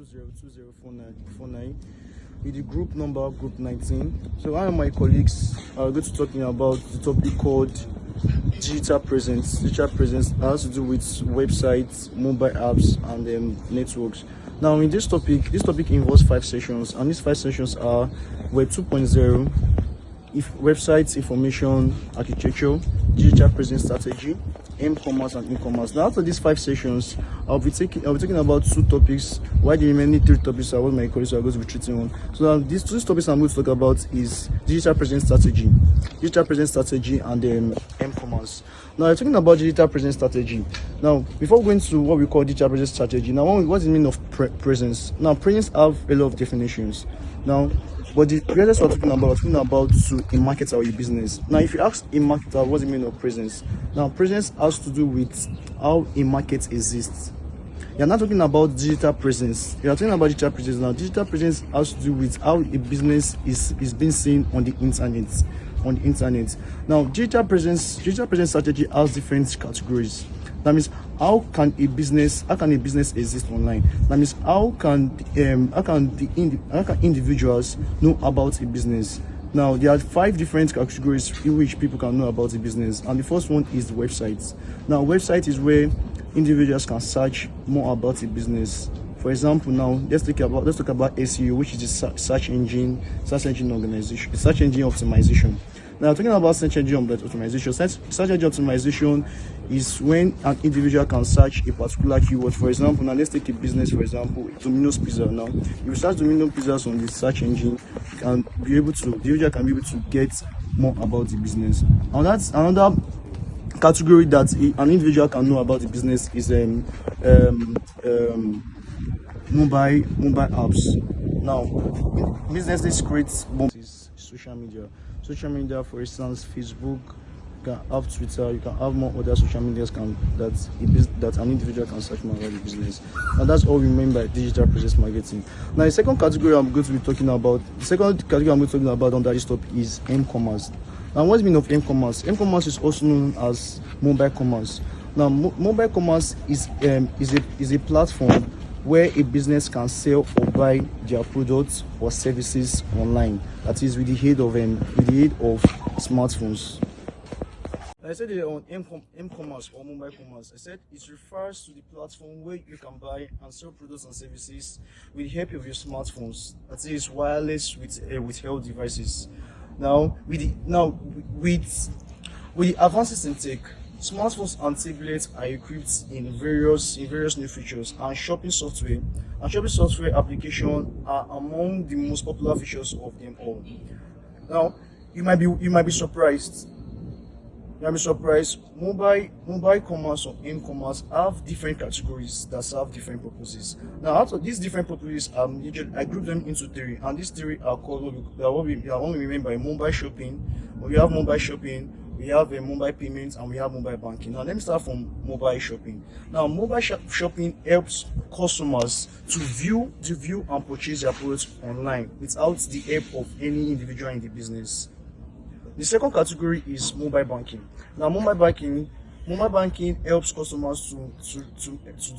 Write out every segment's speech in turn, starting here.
202049 with the group number group 19. So I and my colleagues are going to talking about the topic called digital presence. Digital presence has to do with websites, mobile apps, and networks. Now in this topic involves 5 sessions, and these 5 sessions are Web 2.0, if websites, information architecture, digital presence strategy, m-commerce and e-commerce. Now after these 5 sessions, I'll be talking about 2 topics, while the remaining 3 topics are what my colleagues are going to be treating on. So now these 2 topics I'm going to talk about is digital presence strategy and m-commerce. Now I'm talking about digital presence strategy. Now before going to what we call digital presence strategy, now what is the meaning of presence? Now presence have a lot of definitions. Now but the presence we're talking about to a marketer or a business. Now if you ask a marketer what's the meaning of presence, now presence has to do with how a market exists. You're not talking about digital presence. You're talking about digital presence. Now digital presence has to do with how a business is being seen on the internet. Now digital presence strategy has different categories. That means how can a business exist online? That means how can individuals know about a business? Now there are 5 different categories in which people can know about a business, and the first one is websites. Now website is where individuals can search more about a business. For example, now let's talk about SEO, which is the search engine optimization. Now talking about search engine optimization. Search engine optimization is when an individual can search a particular keyword. For example, now let's take a business, for example, Domino's Pizza. Now if you search Domino's Pizzas on the search engine, the individual can be able to get more about the business. And that's another category that an individual can know about the business is mobile apps. Now businesses create social media, for instance Facebook. You can have Twitter, you can have more other social medias that an individual can search more about the business. And that's all we mean by digital presence marketing. Now the second category I'm going to be talking about under this topic is m-commerce. Now what's the meaning of m-commerce? M-commerce is also known as mobile commerce. Now mobile commerce is a platform where a business can sell or buy their products or services online. That is with the aid of smartphones. I said on m-commerce or mobile commerce, I said it refers to the platform where you can buy and sell products and services with the help of your smartphones. That is wireless with health devices. Now with the advances in tech, smartphones and tablets are equipped in various new features, and shopping software applications are among the most popular features of them all. Now you might be surprised. Mobile commerce or m-commerce have different categories that serve different purposes. Now out of these different purposes, I group them into 3, and these 3 are called what we mean by mobile shopping. We have mobile shopping, we have mobile payments, and we have mobile banking. Now let me start from mobile shopping. Now mobile shopping helps customers to view and purchase their products online without the help of any individual in the business. The second category is mobile banking. Now mobile banking helps customers to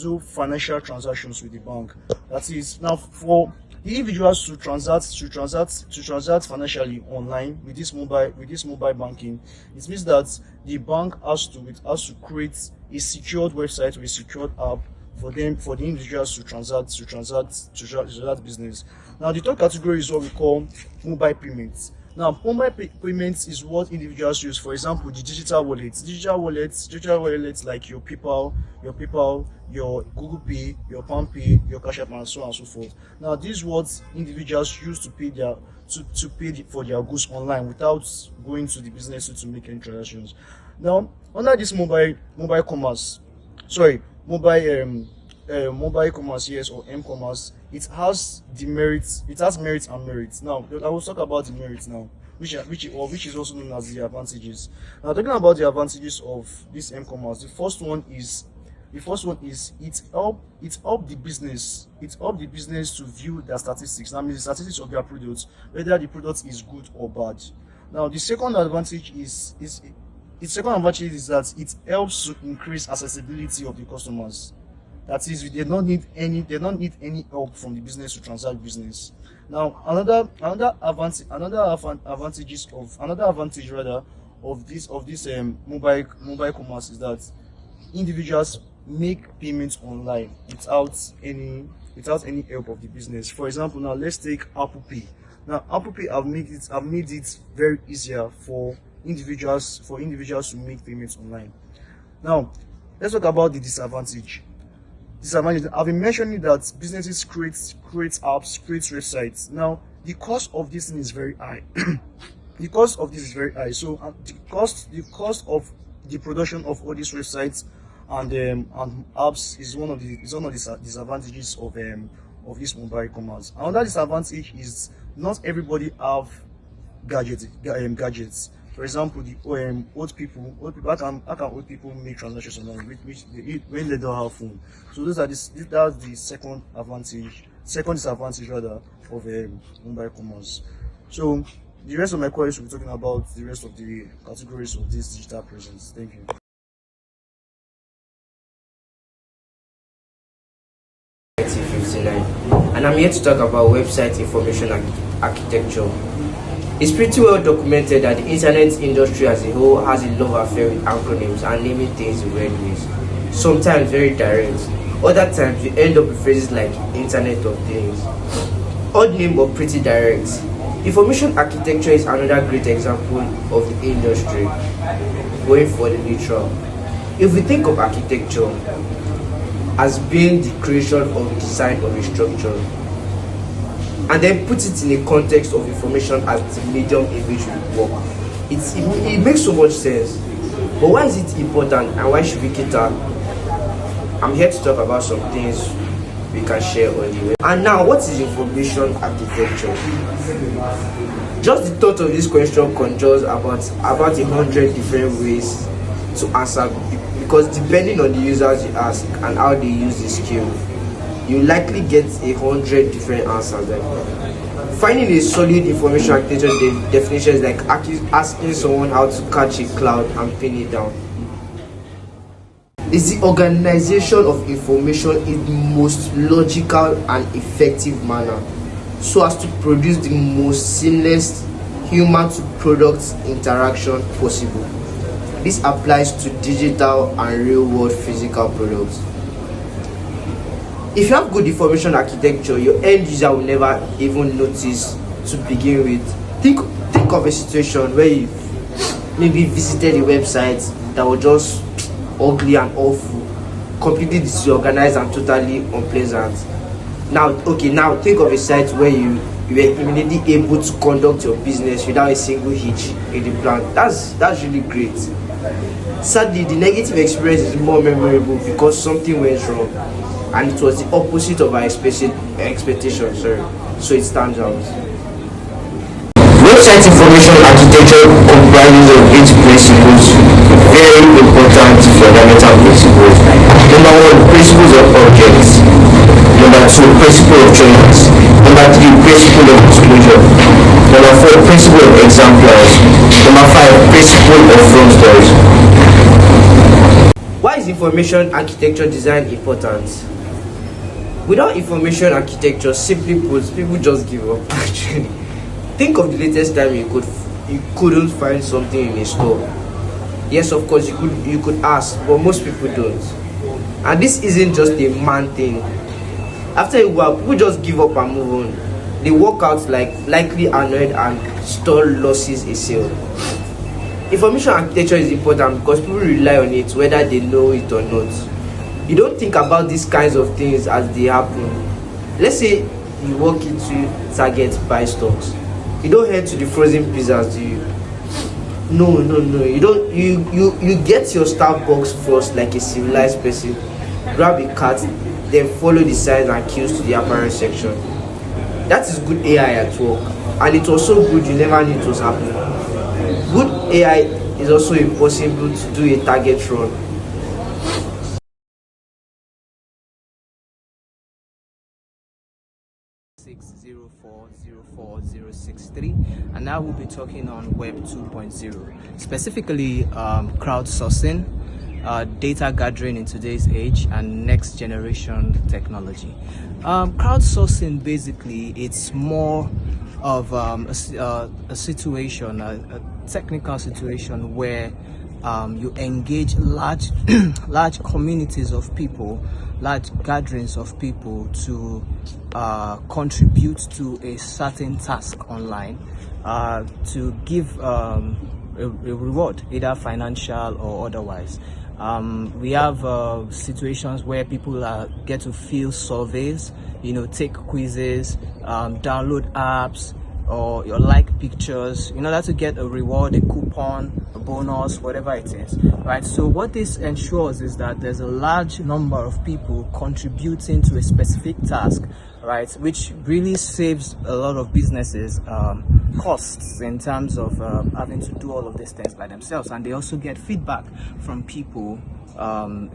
do financial transactions with the bank. That is, now for the individuals to transact financially online with this mobile banking, it means that the bank has to create a secured website or a secured app for the individuals to transact business. Now the third category is what we call mobile payments. Now mobile payments is what individuals use. For example, the digital wallets like your PayPal, your Google Pay, your PalmPay, your Cash App, and so on and so forth. Now these words individuals use to pay for their goods online without going to the business to make any transactions. Now under this mobile commerce, yes, or m-commerce, it has merits and merits. Now I will talk about the merits now, which is also known as the advantages. Now talking about the advantages of this m-commerce, the first one is it help the business to view their statistics. That means the statistics of their products, whether the product is good or bad. Now the second advantage is that it helps to increase accessibility of the customers. That is, they don't need any help from the business to transact business. Now, another advantage rather of this mobile commerce is that individuals make payments online without any help of the business. For example, now let's take Apple Pay. Now, Apple Pay have made it very easier for individuals to make payments online. Now, let's talk about the disadvantage. I've been mentioning that businesses create apps, create websites. Now, the cost of this thing is very high. The cost of this is very high. So the cost of the production of all these websites and apps is one of the disadvantages of this mobile commerce. Another disadvantage is not everybody have gadgets. For example, the how can old people make transactions online when they don't have phone? So that's the second disadvantage rather of mobile commerce. So the rest of my colleagues will be talking about the rest of the categories of this digital presence. Thank you. And I'm here to talk about website information architecture. It's pretty well documented that the internet industry as a whole has a love affair with acronyms and naming things in weird ways. Sometimes very direct, other times we end up with phrases like Internet of Things. Odd name but pretty direct. Information architecture is another great example of the industry going for the literal. If we think of architecture as being the creation or design of a structure, and then put it in a context of information as the medium in which we work, it makes so much sense. But why is it important and why should we cater? I'm here to talk about some things we can share on the way. And now, what is information architecture? Just the thought of this question conjures about 100 different ways to answer, because depending on the users you ask and how they use the skill, you likely get 100 different answers. Finding a solid information architecture definition is like asking someone how to catch a cloud and pin it down. It's the organization of information in the most logical and effective manner so as to produce the most seamless human to product interaction possible. This applies to digital and real world physical products. If you have good information architecture, your end user will never even notice to begin with. Think of a situation where you maybe visited a website that was just ugly and awful, completely disorganized and totally unpleasant. Now think of a site where you were immediately able to conduct your business without a single hitch in the plan. That's really great. Sadly, the negative experience is more memorable because something went wrong and it was the opposite of our expectation. So it stands out. Website information architecture comprises of 8 principles, very important fundamental principles. Number 1, principles of objects. Number 2, principle of choice. Number 3, principle of disclosure. Number 4, principle of exemplars. Number 5, principle of front doors. Why is information architecture design important? Without information architecture, simply put, people just give up. Actually, think of the latest time you couldn't find something in a store. Yes, of course you could ask, but most people don't. And this isn't just a man thing. After a while, people just give up and move on. They walk out likely annoyed and store losses a sale. Information architecture is important because people rely on it whether they know it or not. You don't think about these kinds of things as they happen. Let's say you walk into Target, buy stocks. You don't head to the frozen pizzas, do you? No. You don't. You get your Starbucks first like a civilized person. Grab a cart, then follow the signs and cues to the apparel section. That is good AI at work, and it was so good you never knew it was happening. Good AI is also impossible to do a target run. And now we'll be talking on Web 2.0, specifically crowdsourcing, data gathering in today's age and next generation technology. Crowdsourcing, basically, it's more of a situation, a technical situation where you engage large large communities of people, large gatherings of people to contribute to a certain task online, to give a reward, either financial or otherwise. We have situations where people get to fill surveys, take quizzes, download apps, or your like pictures in order to get a reward, a coupon, a bonus, whatever it is, right? So what this ensures is that there's a large number of people contributing to a specific task, right, which really saves a lot of businesses costs in terms of having to do all of these things by themselves. And they also get feedback from people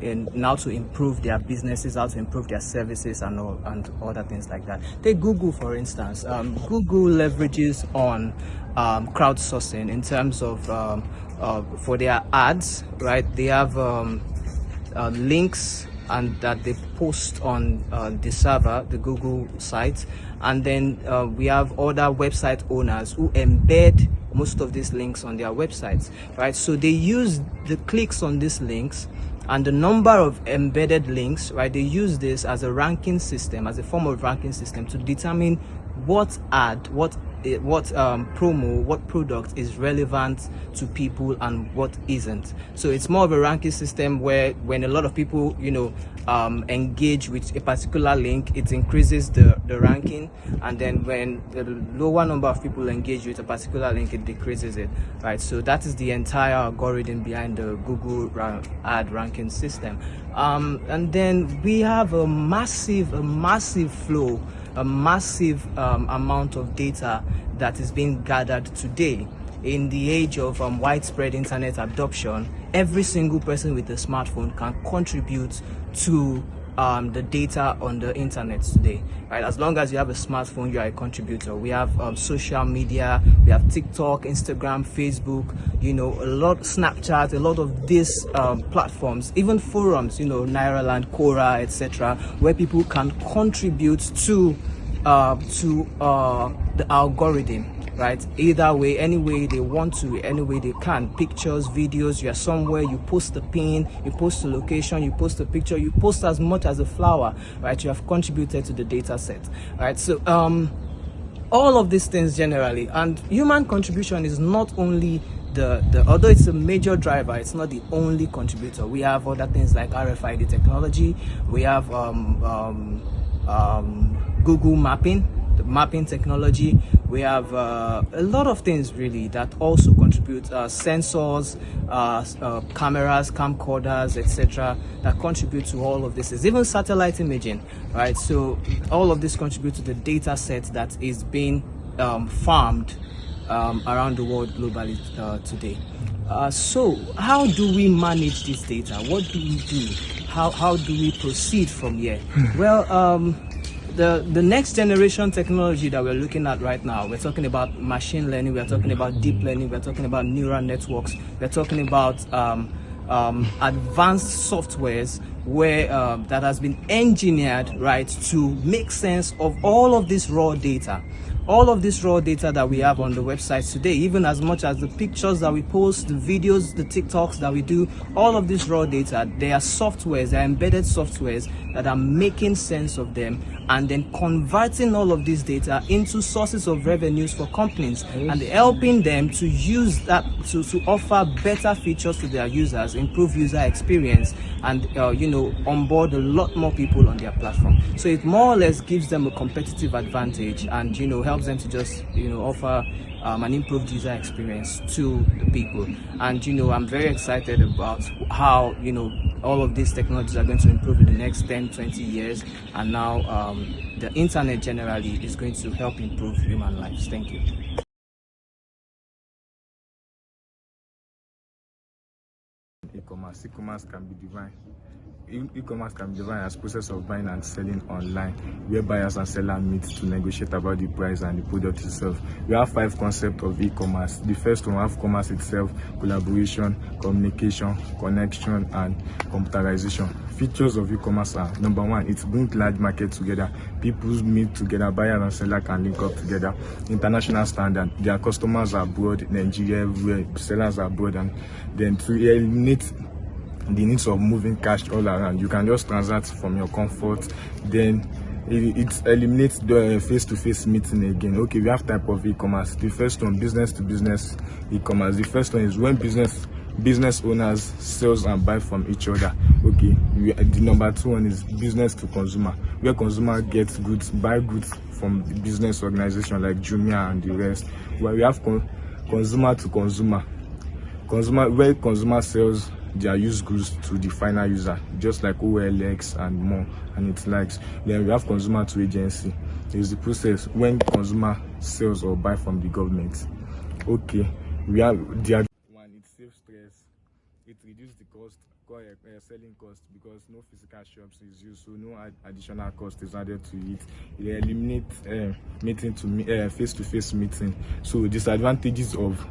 in how to improve their businesses, how to improve their services, and other things like that. Take Google, for instance. Google leverages on crowdsourcing in terms of for their ads, right? They have links and that they post on the server, the Google site, and then we have other website owners who embed most of these links on their websites, right? So they use the clicks on these links and the number of embedded links, right? They use this as a ranking system, as a form of ranking system, to determine what ad, what promo, what product is relevant to people and what isn't. So it's more of a ranking system where when a lot of people engage with a particular link, it increases the ranking, and then when the lower number of people engage with a particular link, it decreases it, right? So that is the entire algorithm behind the Google ad ranking system. And then we have a massive flow, a massive amount of data that is being gathered today. In the age of widespread internet adoption, every single person with a smartphone can contribute to the data on the internet today, right? As long as you have a smartphone, you are a contributor. We have social media, we have TikTok, Instagram, Facebook, a lot, Snapchat, a lot of these platforms, even forums, Nairaland, Quora, etc., where people can contribute to the algorithm, right? Either way, any way they want to, any way they can. Pictures, videos, you are somewhere, you post the pin, you post the location, you post the picture, you post as much as a flower, right? You have contributed to the data set, right? So all of these things generally, and human contribution is not only although it's a major driver, it's not the only contributor. We have other things like RFID technology, we have Google mapping, the mapping technology. We have a lot of things really that also contribute, sensors, cameras, camcorders, etc., that contribute to all of this. Is even satellite imaging, right? So all of this contribute to the data set that is being farmed around the world globally today. So how do we manage this data? What do we do? How do we proceed from here? Well, the next generation technology that we're looking at right now, we're talking about machine learning, we're talking about deep learning, we're talking about neural networks, we're talking about advanced softwares where that has been engineered, right, to make sense of all of this raw data. All of this raw data that we have on the website today, even as much as the pictures that we post, the videos, the TikToks that we do, all of this raw data, they are softwares, they are embedded softwares that are making sense of them and then converting all of this data into sources of revenues for companies and helping them to use that to offer better features to their users, improve user experience, and onboard a lot more people on their platform. So it more or less gives them a competitive advantage and helps them to just offer an improved user experience to the people. And I'm very excited about how all of these technologies are going to improve in the next 10-20 years, and now the internet generally is going to help improve human lives. Thank you. E-commerce can be divine. E-commerce can be defined as process of buying and selling online, where buyers and sellers meet to negotiate about the price and the product itself. We have 5 concepts of e-commerce. The first one, we have commerce itself, collaboration, communication, connection, and computerization. Features of e-commerce are: number 1, it brings large markets together. People meet together, buyers and sellers can link up together. International standard, their customers are abroad, Nigeria, everywhere, sellers are abroad, and then to eliminate the needs of moving cash all around, you can just transact from your comfort. Then it eliminates the face-to-face meeting again. Okay, we have type of e-commerce. The first one, business to business e-commerce. The first one is when business owners sells and buy from each other. Okay, the number 2 one is business to consumer, where consumer gets goods, buy goods from the business organization like Jumia and the rest. Where we have consumer to consumer, where consumer sells their used goods to the final user, just like OLX and more and its likes. Then we have consumer to agency. It's the process when consumer sells or buy from the government. Okay, we have the other one, it saves stress, it reduces the cost, selling cost, because no physical shops is used, so no additional cost is added to it. It eliminates meeting to face-to-face meeting. So disadvantages of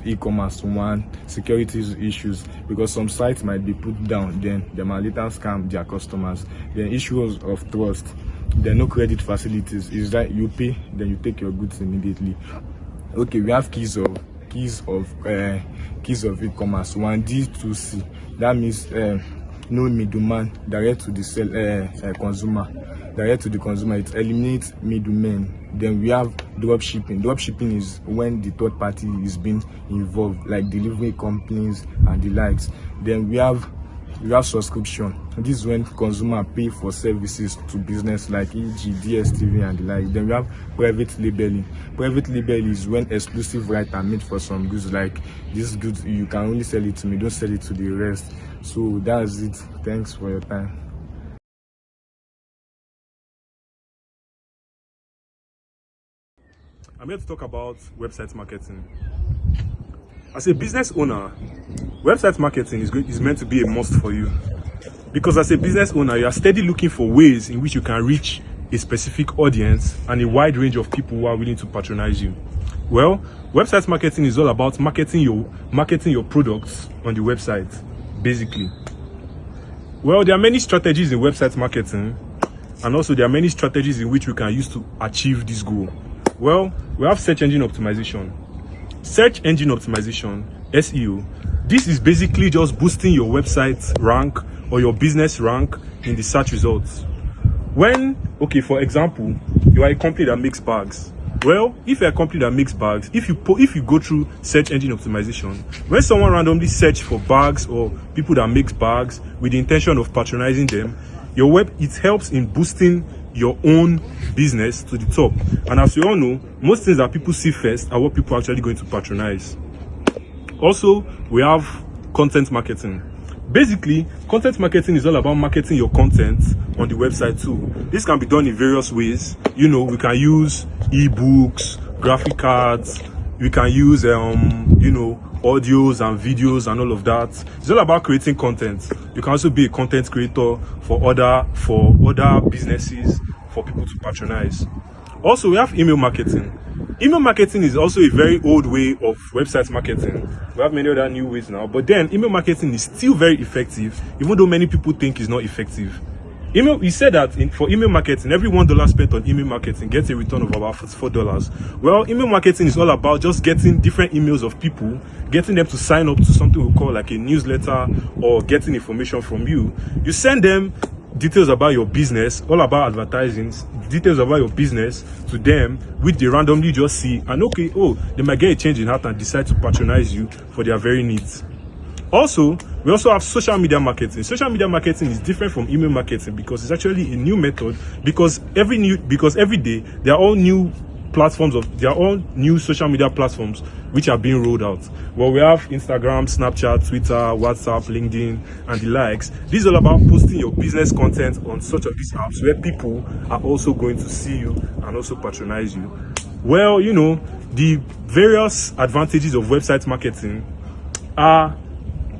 e-commerce: 1, security issues, because some sites might be put down, then they might later scam their customers. Then issues of trust, there are no credit facilities. Is that you pay, then you take your goods immediately. Okay, we have keys of e-commerce. 1, D2C, that means no middleman, direct to the consumer. Direct to the consumer, it eliminates middlemen. Then we have drop shipping. Drop shipping is when the third party is being involved, like delivery companies and the likes. Then we have subscription. This is when consumer pay for services to business like e.g. DSTV and the like. Then we have private labeling. Private label is when exclusive rights are made for some goods, like this goods you can only sell it to me, don't sell it to the rest. So that's it. Thanks for your time. I'm here to talk about website marketing. As a business owner, website marketing is meant to be a must for you, because as a business owner, you are steadily looking for ways in which you can reach a specific audience and a wide range of people who are willing to patronize you. Well, website marketing is all about marketing your products on the website, basically. Well, there are many strategies in website marketing, and also there are many strategies in which we can use to achieve this goal. Well, we have search engine optimization. Search engine optimization, SEO. This is basically just boosting your website rank or your business rank in the search results. For example, you are a company that makes bags. Well, if you're a company that makes bags, if you go through search engine optimization, when someone randomly search for bags or people that make bags with the intention of patronizing them, it helps in boosting your own business to the top. And as you all know, most things that people see first are what people are actually going to patronize. Also, we have content marketing. Basically, content marketing is all about marketing your content on the website too. This can be done in various ways. We can use ebooks, graphic cards, we can use audios and videos and all of that. It's all about creating content. You can also be a content creator for other businesses, for people to patronize. Also, we have email marketing. Email marketing is also a very old way of website marketing. We have many other new ways now, but then email marketing is still very effective, even though many people think it's not effective. He said that for email marketing, every $1 spent on email marketing gets a return of about $4. Well, email marketing is all about just getting different emails of people, getting them to sign up to something we call like a newsletter, or getting information from you. You send them details about your business, all about advertising, details about your business to them, which they randomly just see, and they might get a change in heart and decide to patronize you for their very needs. Also, we also have social media marketing. Social media marketing is different from email marketing because it's actually a new method, because every day there are all new social media platforms which are being rolled out. Well, we have Instagram, Snapchat, Twitter, WhatsApp, LinkedIn, and the likes. This is all about posting your business content on such of these apps where people are also going to see you and also patronize you. Well, the various advantages of website marketing are: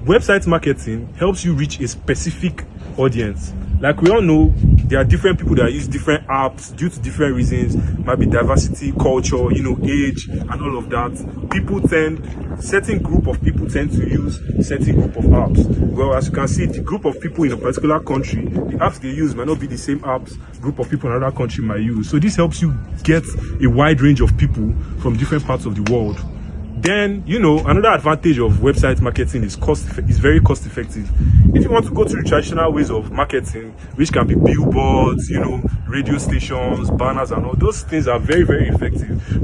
website marketing helps you reach a specific audience. Like we all know, there are different people that use different apps due to different reasons. Might be diversity, culture, age, and all of that. Certain group of people tend to use certain group of apps. Well, as you can see, the group of people in a particular country, the apps they use might not be the same apps group of people in another country might use. So this helps you get a wide range of people from different parts of the world. Then, another advantage of website marketing is very cost effective. If you want to go through the traditional ways of marketing, which can be billboards, radio stations, banners, and all those things are very, very effective. But